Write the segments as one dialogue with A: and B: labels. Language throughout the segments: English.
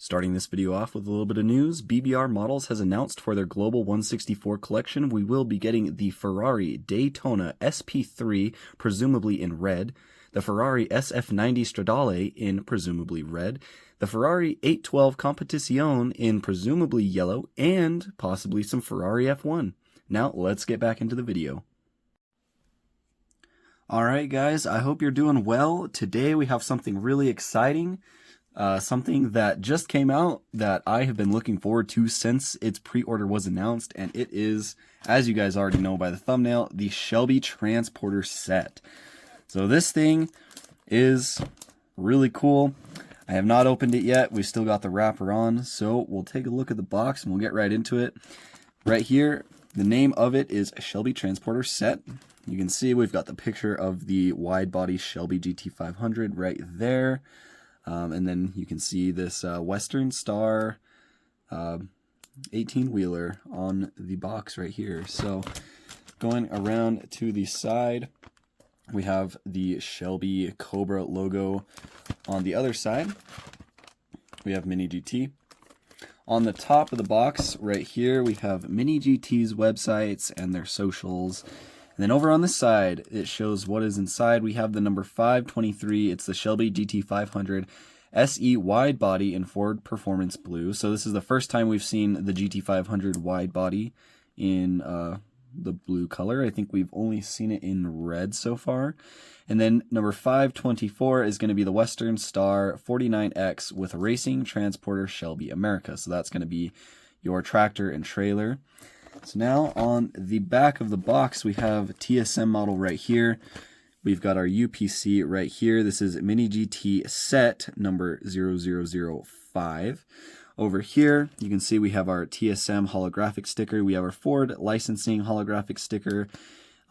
A: Starting this video off with a little bit of news, BBR Models has announced for their Global 164 collection we will be getting the Ferrari Daytona SP3, presumably in red, the Ferrari SF90 Stradale in presumably red, the Ferrari 812 Competizione in presumably yellow, and possibly some Ferrari F1. Now let's get back into the video. Alright guys, I hope you're doing well. Today we have something really exciting. Something that just came out that I have been looking forward to since its pre-order was announced, and it is, as you guys already know by the thumbnail, the Shelby Transporter set. So this thing is really cool. I have not opened it yet. We've still got the wrapper on, so we'll take a look at the box and we'll get right into it. Right here, the name of it is Shelby Transporter Set. You can see we've got the picture of the wide-body Shelby GT500 right there. And then you can see this Western Star 18-wheeler on the box right here. So going around to the side, we have the Shelby Cobra logo. On the other side, we have Mini GT. On the top of the box right here, we have Mini GT's websites and their socials. And then over on this side, it shows what is inside. We have the number 523. It's the Shelby GT500 SE wide body in Ford Performance Blue. So this is the first time we've seen the GT500 wide body in the blue color. I think we've only seen it in red so far. And then number 524 is going to be the Western Star 49X with Racing Transporter Shelby America. So that's going to be your tractor and trailer. So now on the back of the box, we have TSM model right here. We've got our UPC right here. This is Mini GT set number 0005. Over here, you can see we have our TSM holographic sticker. We have our Ford licensing holographic sticker.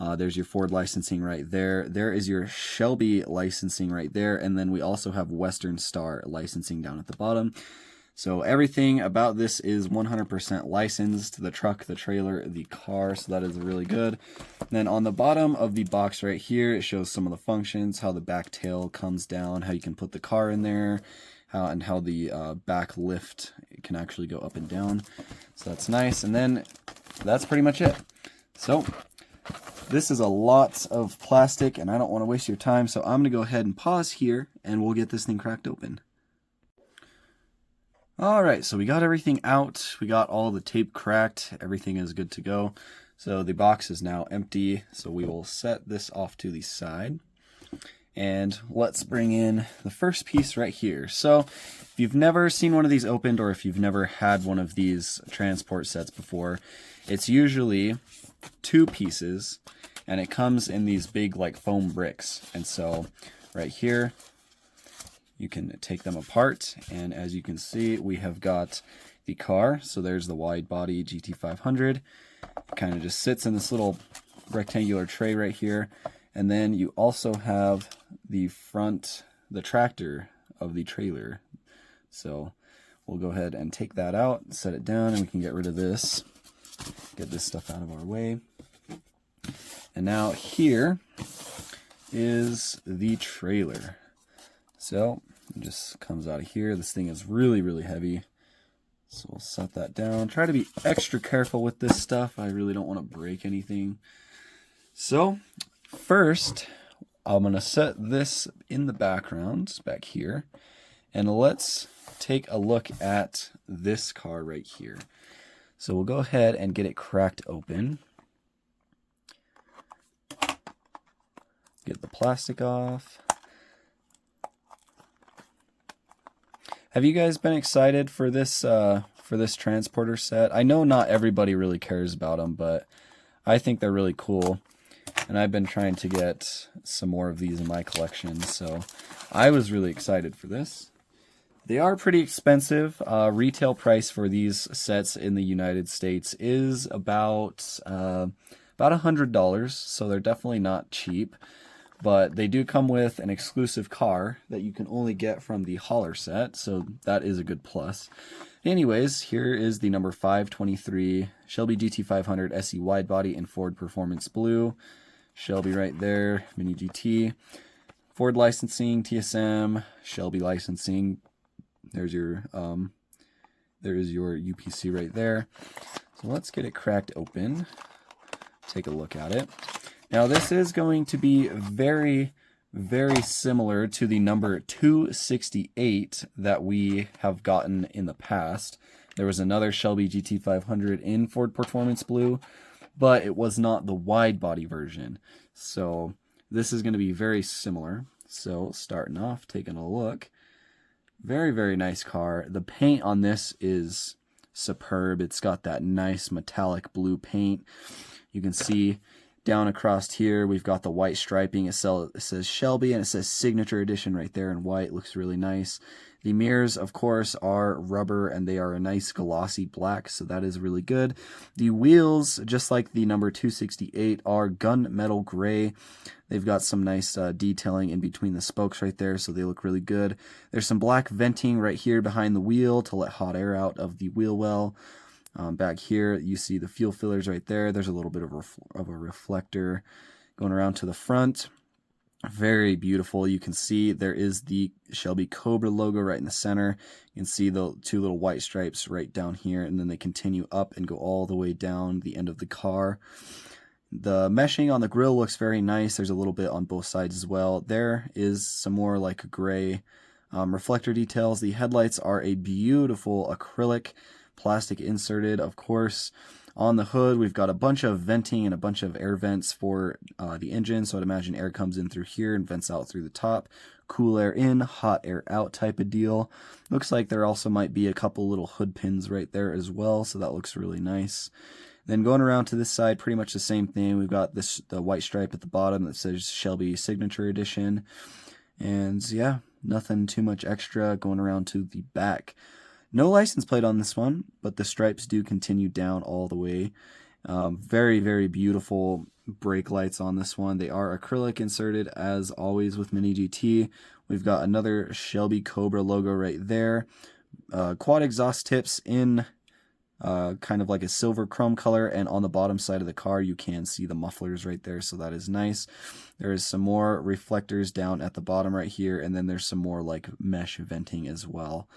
A: There's your Ford licensing right there. There is your Shelby licensing right there. And then we also have Western Star licensing down at the bottom. So everything about this is 100% licensed, the truck, the trailer, the car, so that is really good. And then on the bottom of the box right here, it shows some of the functions, how the back tail comes down, how you can put the car in there, and how the back lift can actually go up and down. So that's nice, and then that's pretty much it. So this is a lot of plastic, and I don't want to waste your time, so I'm going to go ahead and pause here, and we'll get this thing cracked open. Alright, so we got everything out, we got all the tape cracked, everything is good to go. So the box is now empty, so we will set this off to the side. And let's bring in the first piece right here. So if you've never seen one of these opened, or if you've never had one of these transport sets before, it's usually two pieces, and it comes in these big like foam bricks. And so right here, you can take them apart, and as you can see, we have got the car. So there's the wide body GT500. It kind of just sits in this little rectangular tray right here. And then you also have the front, the tractor of the trailer. So we'll go ahead and take that out, set it down, and we can get rid of this. Get this stuff out of our way. And now here is the trailer. So it just comes out of here. This thing is really, really heavy. So we'll set that down. Try to be extra careful with this stuff. I really don't want to break anything. So first, I'm going to set this in the background back here. And let's take a look at this car right here. So we'll go ahead and get it cracked open. Get the plastic off. Have you guys been excited for this transporter set? I know not everybody really cares about them, but I think they're really cool. And I've been trying to get some more of these in my collection, so I was really excited for this. They are pretty expensive. Retail price for these sets in the United States is about $100, so they're definitely not cheap. But they do come with an exclusive car that you can only get from the hauler set, so that is a good plus. Anyways, here is the number 523 Shelby GT500 SE wide body in Ford Performance Blue. Shelby right there, Mini GT. Ford licensing, TSM, Shelby licensing. There's your there is your UPC right there. So let's get it cracked open. Take a look at it. Now this is going to be very, very similar to the number 268 that we have gotten in the past. There was another Shelby GT500 in Ford Performance Blue, but it was not the wide body version. So this is going to be very similar. So starting off, taking a look. Very, very nice car. The paint on this is superb. It's got that nice metallic blue paint. You can see down across here, we've got the white striping. It says Shelby, and it says Signature Edition right there in white. Looks really nice. The mirrors, of course, are rubber, and they are a nice glossy black, so that is really good. The wheels, just like the number 268, are gunmetal gray. They've got some nice detailing in between the spokes right there, so they look really good. There's some black venting right here behind the wheel to let hot air out of the wheel well. Back here, you see the fuel fillers right there. There's a little bit of a reflector going around to the front. Very beautiful. You can see there is the Shelby Cobra logo right in the center. You can see the two little white stripes right down here, and then they continue up and go all the way down the end of the car. The meshing on the grille looks very nice. There's a little bit on both sides as well. There is some more like gray reflector details. The headlights are a beautiful acrylic plastic inserted, of course. On the hood, we've got a bunch of venting and a bunch of air vents for the engine. So I'd imagine air comes in through here and vents out through the top. Cool air in, hot air out type of deal. Looks like there also might be a couple little hood pins right there as well. So that looks really nice. Then going around to this side, pretty much the same thing. We've got the white stripe at the bottom that says Shelby Signature Edition. And yeah, nothing too much extra. Going around to the back. No license plate on this one, but the stripes do continue down all the way. Very, very beautiful brake lights on this one. They are acrylic inserted, as always with Mini GT. We've got another Shelby Cobra logo right there. Quad exhaust tips in kind of like a silver chrome color, and on the bottom side of the car you can see the mufflers right there, so that is nice. There is some more reflectors down at the bottom right here, and then there's some more like mesh venting as well.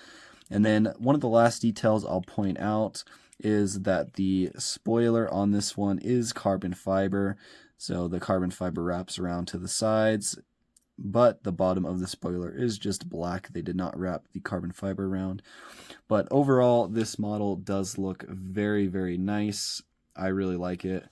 A: And then one of the last details I'll point out is that the spoiler on this one is carbon fiber. So the carbon fiber wraps around to the sides, but the bottom of the spoiler is just black. They did not wrap the carbon fiber around. But overall, this model does look very, very nice. I really like it.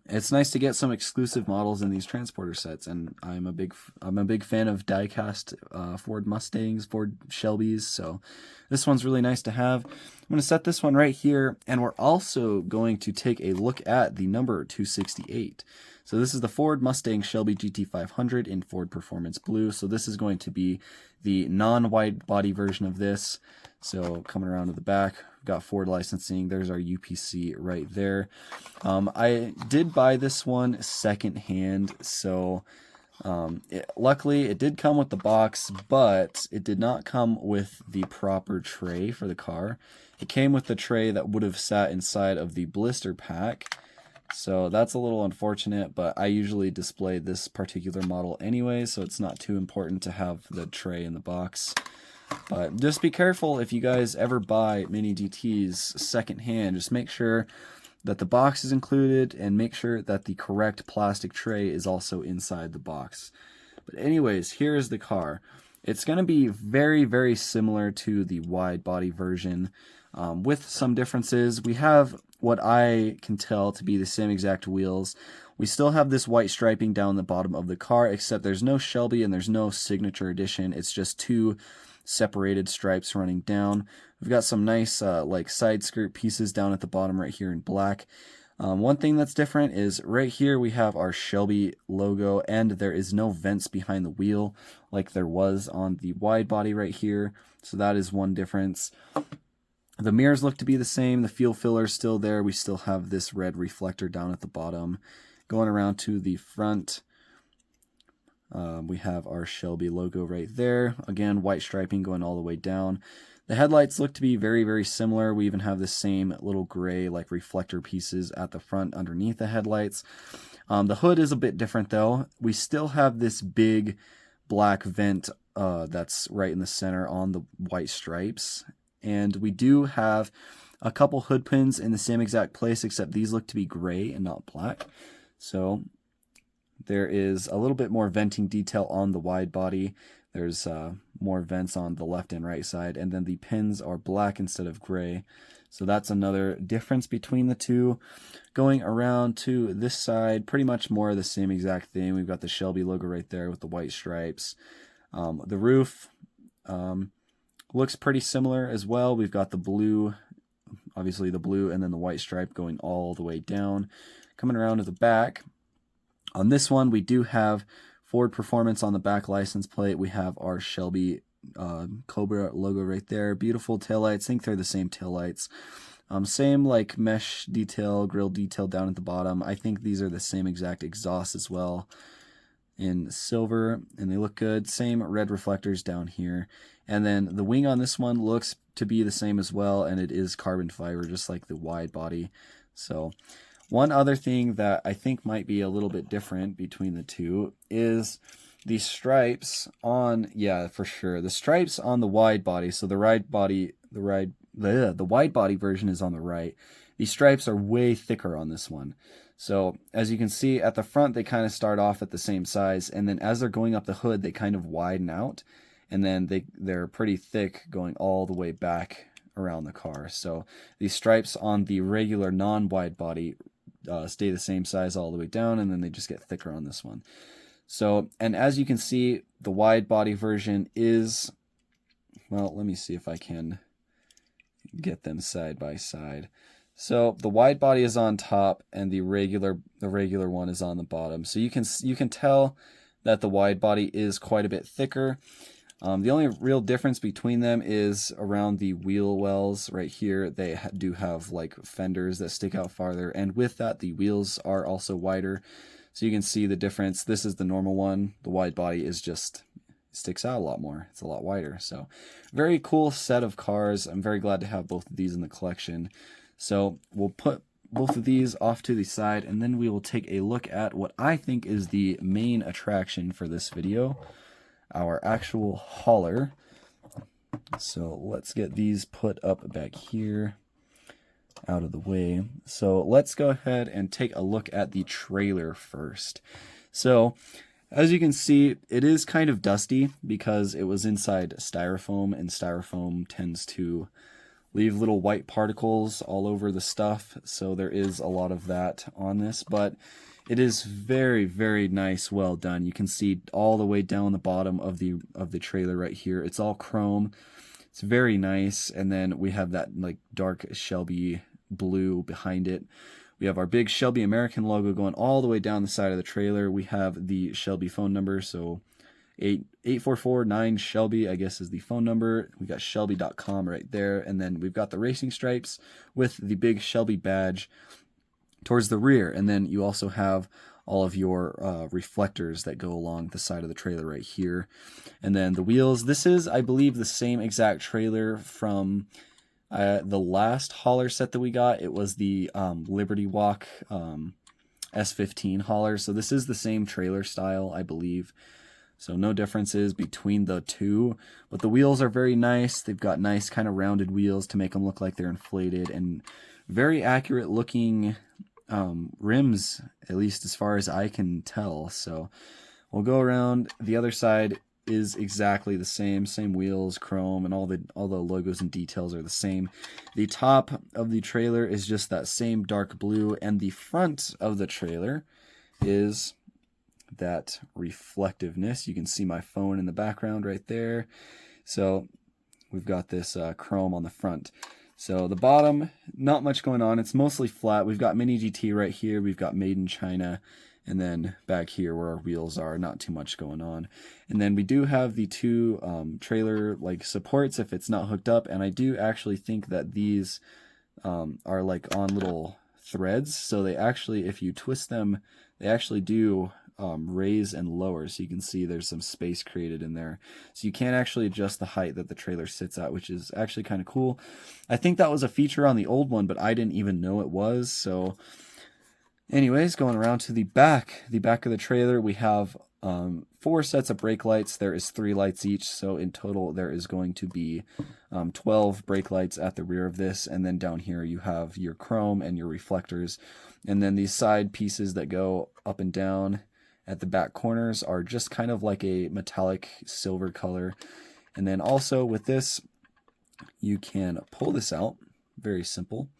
A: It's nice to get some exclusive models in these transporter sets, and I'm a big fan of die-cast Ford Mustangs, Ford Shelbys, so this one's really nice to have. I'm going to set this one right here, and we're also going to take a look at the number 268. So this is the Ford Mustang Shelby GT500 in Ford Performance Blue. So this is going to be the non-wide body version of this. So coming around to the back, we've got Ford licensing. There's our UPC right there. I did buy this one secondhand, so luckily it did come with the box, but it did not come with the proper tray for the car. It came with the tray that would have sat inside of the blister pack. So that's a little unfortunate, but I usually display this particular model anyway, so it's not too important to have the tray in the box. But just be careful if you guys ever buy Mini GTs secondhand. Just make sure that the box is included and make sure that the correct plastic tray is also inside the box. But anyways, here's the car. It's going to be very, very similar to the wide body version with some differences. We have what I can tell to be the same exact wheels. We still have this white striping down the bottom of the car, except there's no Shelby and there's no Signature Edition. It's just two separated stripes running down. We've got some nice like side skirt pieces down at the bottom right here in black. One thing that's different is right here we have our Shelby logo, and there is no vents behind the wheel like there was on the wide body right here. So that is one difference. The mirrors look to be the same. The fuel filler is still there. We still have this red reflector down at the bottom. Going around to the front, we have our Shelby logo right there. Again, white striping going all the way down. The headlights look to be very, very similar. We even have the same little gray like reflector pieces at the front underneath the headlights. The hood is a bit different though. We still have this big black vent that's right in the center on the white stripes. and we do have a couple hood pins in the same exact place, except these look to be gray and not black. So there is a little bit more venting detail on the wide body. There's more vents on the left and right side, and then the pins are black instead of gray. So that's another difference between the two. Going around to this side, pretty much more of the same exact thing. We've got the Shelby logo right there with the white stripes. The roof looks pretty similar as well. We've got the blue, obviously the blue, and then the white stripe going all the way down. Coming around to the back, on this one we do have Ford Performance on the back license plate. We have our Shelby Cobra logo right there. Beautiful taillights. I think they're the same taillights. Same like mesh detail, grill detail down at the bottom. I think these are the same exact exhaust as well in silver, and they look good. Same red reflectors down here. And then the wing on this one looks to be the same as well, and it is carbon fiber just like the wide body. So one other thing that I think might be a little bit different between the two is the stripes on, yeah, for sure, the stripes on the wide body. So the wide body version is on the right. The stripes are way thicker on this one. So as you can see at the front, they kind of start off at the same size, and then as they're going up the hood, they kind of widen out, and then they're pretty thick going all the way back around the car. So these stripes on the regular non-wide body stay the same size all the way down, and then they just get thicker on this one. So, and as you can see, the wide body version is, well, let me see if I can get them side by side. So the wide body is on top, and the regular one is on the bottom. So you can tell that the wide body is quite a bit thicker. The only real difference between them is around the wheel wells right here. They do have like fenders that stick out farther, and with that the wheels are also wider. So you can see the difference. This is the normal one. The wide body is just sticks out a lot more. It's a lot wider. So very cool set of cars. I'm very glad to have both of these in the collection. So we'll put both of these off to the side, and then we will take a look at what I think is the main attraction for this video, our actual hauler. So let's get these put up back here out of the way. So let's go ahead and take a look at the trailer first. So as you can see, it is kind of dusty because it was inside styrofoam, and styrofoam tends to leave little white particles all over the stuff. So there is a lot of that on this, but it is very, very nice, well done. You can see all the way down the bottom of the trailer right here. It's all chrome. It's very nice. And then we have that like dark Shelby blue behind it. We have our big Shelby American logo going all the way down the side of the trailer. We have the Shelby phone number, so 844-9-SHELBY, I guess, is the phone number. We got Shelby.com right there, and then we've got the racing stripes with the big Shelby badge towards the rear, and then you also have all of your reflectors that go along the side of the trailer right here. And then the wheels. This is, I believe, the same exact trailer from the last hauler set that we got. It was the Liberty Walk S15 hauler, so this is the same trailer style, I believe. So no differences between the two, but the wheels are very nice. They've got nice kind of rounded wheels to make them look like they're inflated, and very accurate looking rims, at least as far as I can tell. So we'll go around. The other side is exactly the same wheels, chrome, and all the logos and details are the same. The top of the trailer is just that same dark blue, and the front of the trailer is that reflectiveness. You can see my phone in the background right there. So we've got this chrome on the front. So the bottom, not much going on. It's mostly flat. We've got Mini GT right here. We've got Made in China. And then back here where our wheels are, not too much going on. And then we do have the two trailer like supports if it's not hooked up. And I do actually think that these are like on little threads. So they actually, if you twist them, they actually do raise and lower. So you can see there's some space created in there. So you can actually adjust the height that the trailer sits at, which is actually kind of cool. I think that was a feature on the old one, but I didn't even know it was. So anyways, going around to the back of the trailer, we have 4 sets of brake lights. There is 3 lights each, so in total there is going to be 12 brake lights at the rear of this, and then down here you have your chrome and your reflectors, and then these side pieces that go up and down at the back corners are just kind of like a metallic silver color. And then also with this, you can pull this out, very simple.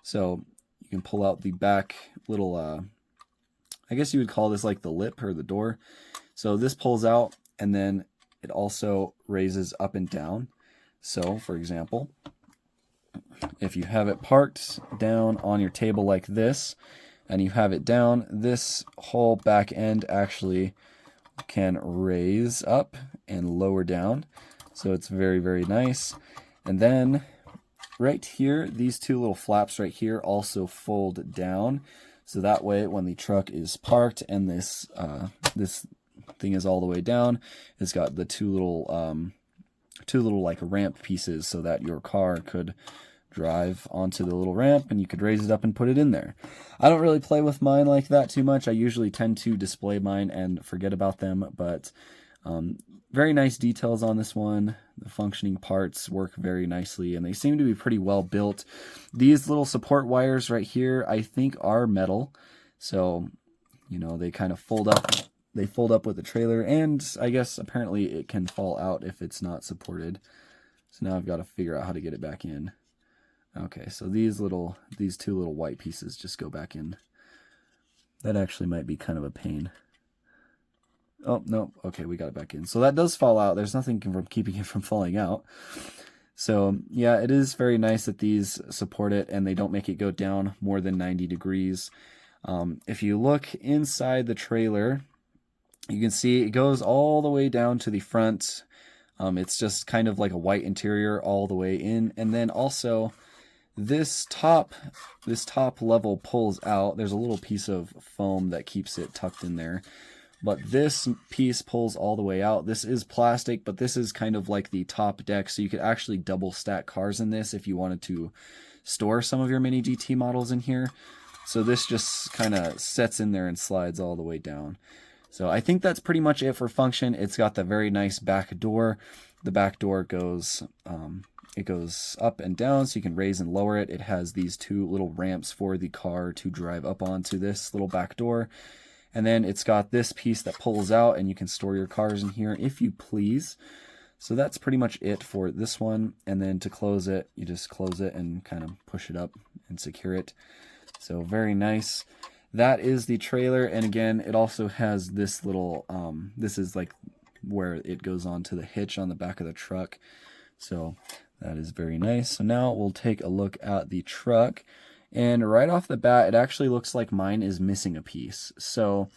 A: So you can pull out the back little, I guess you would call this like the lip or the door. So this pulls out, and then it also raises up and down. So for example, if you have it parked down on your table like this, and you have it down, this whole back end actually can raise up and lower down. So it's very, very nice. And then right here, these 2 little flaps right here also fold down. So that way, when the truck is parked and this thing is all the way down, it's got the two little like ramp pieces so that your car could drive onto the little ramp and you could raise it up and put it in there. I don't really play with mine like that too much. I usually tend to display mine and forget about them, but very nice details on this one. The functioning parts work very nicely, and they seem to be pretty well built. These little support wires right here, I think, are metal, so you know, they kind of fold up. They fold up with the trailer, and I guess apparently it can fall out if it's not supported. So now I've got to figure out how to get it back in. Okay, so these 2 little white pieces just go back in. That actually might be kind of a pain. Oh, no. Okay, we got it back in. So that does fall out. There's nothing from keeping it from falling out. So, yeah, it is very nice that these support it, and they don't make it go down more than 90 degrees. If you look inside the trailer, you can see it goes all the way down to the front. It's just kind of like a white interior all the way in. And then also, this top level pulls out. There's a little piece of foam that keeps it tucked in there. But this piece pulls all the way out. This is plastic, but this is kind of like the top deck, so you could actually double stack cars in this if you wanted to store some of your mini GT models in here. So this just kind of sets in there and slides all the way down. So I think that's pretty much it for function. It's got the very nice back door. The back door goes it goes up and down, so you can raise and lower it. It has these 2 little ramps for the car to drive up onto this little back door. And then it's got this piece that pulls out, and you can store your cars in here if you please. So that's pretty much it for this one. And then to close it, you just close it and kind of push it up and secure it. So very nice. That is the trailer. And again, it also has this little, this is like where it goes on to the hitch on the back of the truck. So that is very nice. So now we'll take a look at the truck. And right off the bat, it actually looks like mine is missing a piece. So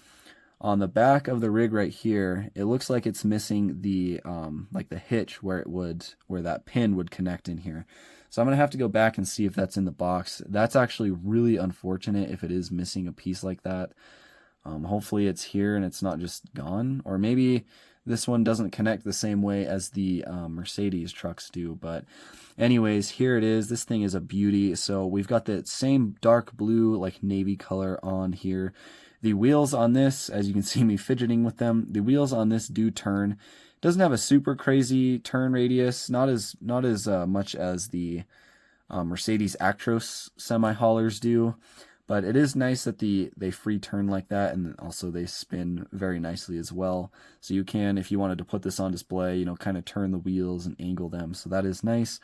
A: on the back of the rig right here, it looks like it's missing the like the hitch where that pin would connect in here. So I'm gonna have to go back and see if that's in the box. That's actually really unfortunate if it is missing a piece like that. Hopefully it's here and it's not just gone, or maybe this one doesn't connect the same way as the Mercedes trucks do. But anyways, here it is. This thing is a beauty. So we've got the same dark blue, like navy color on here. The wheels on this, as you can see me fidgeting with them, the wheels on this do turn. It doesn't have a super crazy turn radius, not as much as the Mercedes Actros semi-haulers do. But it is nice that they free turn like that, and also they spin very nicely as well. So you can, if you wanted to put this on display, you know, kind of turn the wheels and angle them. So that is nice.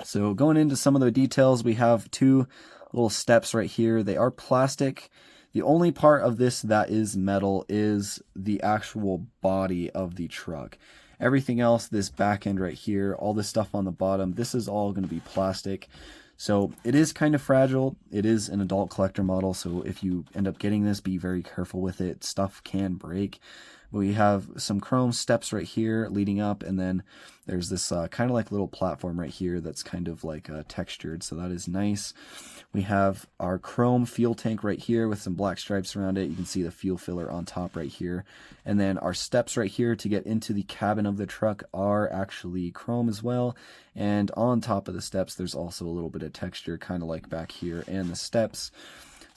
A: So going into some of the details, we have 2 little steps right here. They are plastic. The only part of this that is metal is the actual body of the truck. Everything else, this back end right here, all this stuff on the bottom, this is all going to be plastic. So it is kind of fragile. It is an adult collector model, so if you end up getting this, be very careful with it. Stuff can break. But we have some chrome steps right here leading up, and then there's this kind of like little platform right here that's kind of like textured, so that is nice. We have our chrome fuel tank right here with some black stripes around it. You can see the fuel filler on top right here. And then our steps right here to get into the cabin of the truck are actually chrome as well. And on top of the steps, there's also a little bit of texture, kind of like back here and the steps.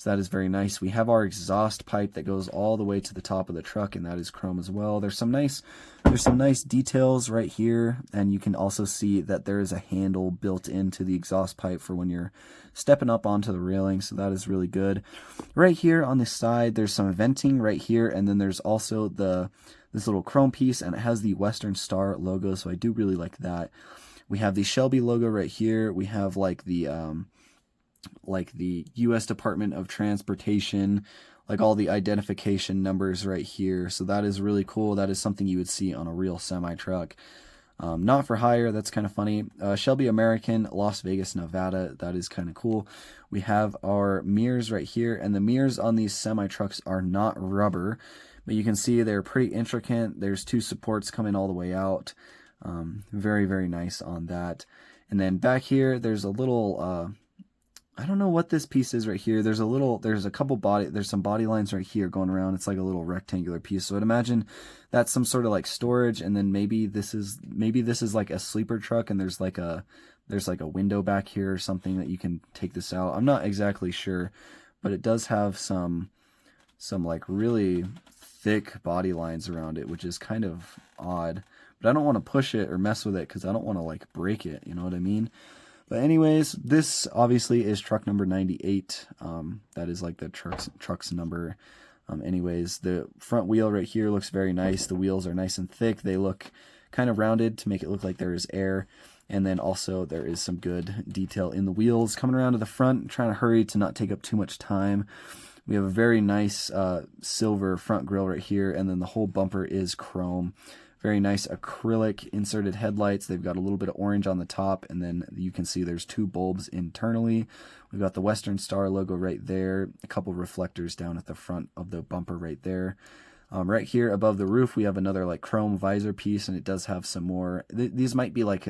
A: So that is very nice. We have our exhaust pipe that goes all the way to the top of the truck, and that is chrome as well. There's some nice details right here, and you can also see that there is a handle built into the exhaust pipe for when you're stepping up onto the railing, so that is really good. Right here on the side, there's some venting right here, and then there's also this little chrome piece, and it has the Western Star logo, so I do really like that. We have the Shelby logo right here. We have like the U.S. Department of Transportation, like all the identification numbers right here. So that is really cool. That is something you would see on a real semi-truck. Not for hire, that's kind of funny. Shelby American, Las Vegas, Nevada, that is kind of cool. We have our mirrors right here, and the mirrors on these semi-trucks are not rubber, but you can see they're pretty intricate. There's 2 supports coming all the way out. Very, very nice on that. And then back here, there's a little, I don't know what this piece is right here. There's some body lines right here going around. It's like a little rectangular piece. So I'd imagine that's some sort of like storage, and then maybe this is like a sleeper truck, and there's like a window back here or something that you can take this out. I'm not exactly sure, but it does have some like really thick body lines around it, which is kind of odd. But I don't want to push it or mess with it because I don't want to like break it, you know what I mean? But anyways, this obviously is truck number 98. That is like the truck's number. Anyways, the front wheel right here looks very nice. The wheels are nice and thick. They look kind of rounded to make it look like there is air. And then also there is some good detail in the wheels. Coming around to the front, trying to hurry to not take up too much time. We have a very nice silver front grille right here, and then the whole bumper is chrome. Very nice acrylic inserted headlights. They've got a little bit of orange on the top, and then you can see there's 2 bulbs internally. We've got the Western Star logo right there, a couple reflectors down at the front of the bumper right there. Right here above the roof, we have another like chrome visor piece, and it does have some more. These might be like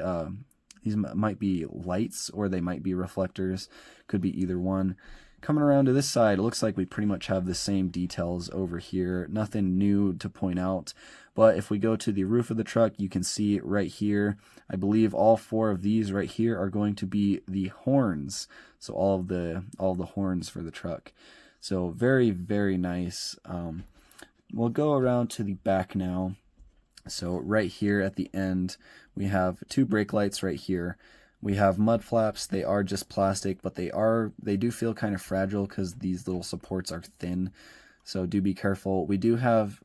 A: these might be lights, or they might be reflectors. Could be either one. Coming around to this side, it looks like we pretty much have the same details over here. Nothing new to point out. But if we go to the roof of the truck, you can see right here, I believe all 4 of these right here are going to be the horns. So all of the horns for the truck. So very, very nice. We'll go around to the back now. So right here at the end, we have 2 brake lights right here. We have mud flaps. They are just plastic, but they do feel kind of fragile because these little supports are thin. So do be careful. We do have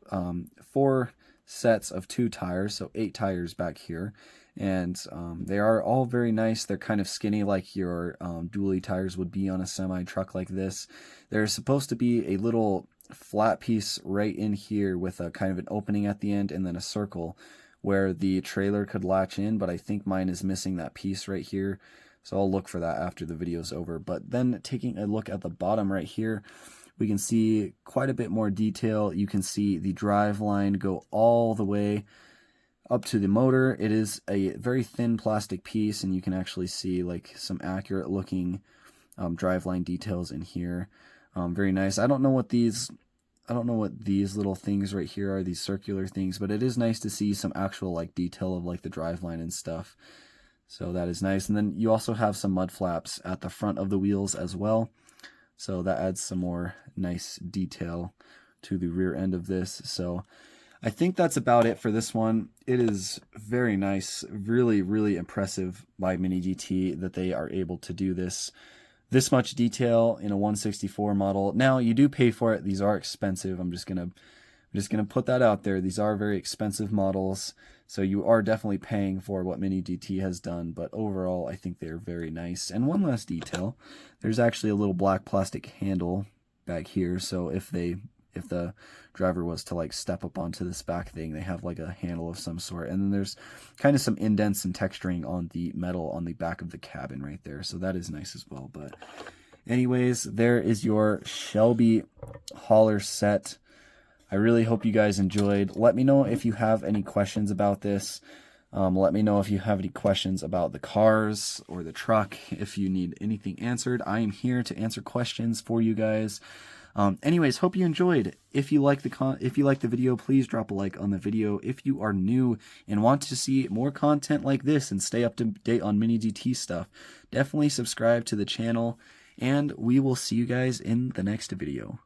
A: 4 sets of 2 tires, so 8 tires back here. And they are all very nice. They're kind of skinny like your dually tires would be on a semi-truck like this. There's supposed to be a little flat piece right in here with a kind of an opening at the end and then a circle where the trailer could latch in, but I think mine is missing that piece right here. So I'll look for that after the video's over. But then taking a look at the bottom right here, we can see quite a bit more detail. You can see the drive line go all the way up to the motor. It is a very thin plastic piece, and you can actually see like some accurate looking driveline details in here. Very nice. I don't know what these little things right here are, these circular things, but it is nice to see some actual like detail of like the driveline and stuff. So that is nice. And then you also have some mud flaps at the front of the wheels as well. So that adds some more nice detail to the rear end of this. So I think that's about it for this one. It is very nice, really, really impressive by Mini GT that they are able to do this much detail in a 164 model. Now you do pay for it. These are expensive. I'm just gonna put that out there. These are very expensive models, so you are definitely paying for what Mini GT has done. But overall, I think they're very nice. And one last detail: there's actually a little black plastic handle back here. So if the driver was to like step up onto this back thing, they have like a handle of some sort. And then there's kind of some indents and texturing on the metal on the back of the cabin right there. So that is nice as well. But anyways, there is your Shelby hauler set. I really hope you guys enjoyed. Let me know if you have any questions about this. Let me know if you have any questions about the cars or the truck. If you need anything answered, I am here to answer questions for you guys. Anyways, hope you enjoyed. If you like the video, please drop a like on the video. If you are new and want to see more content like this and stay up to date on Mini GT stuff, definitely subscribe to the channel. and we will see you guys in the next video.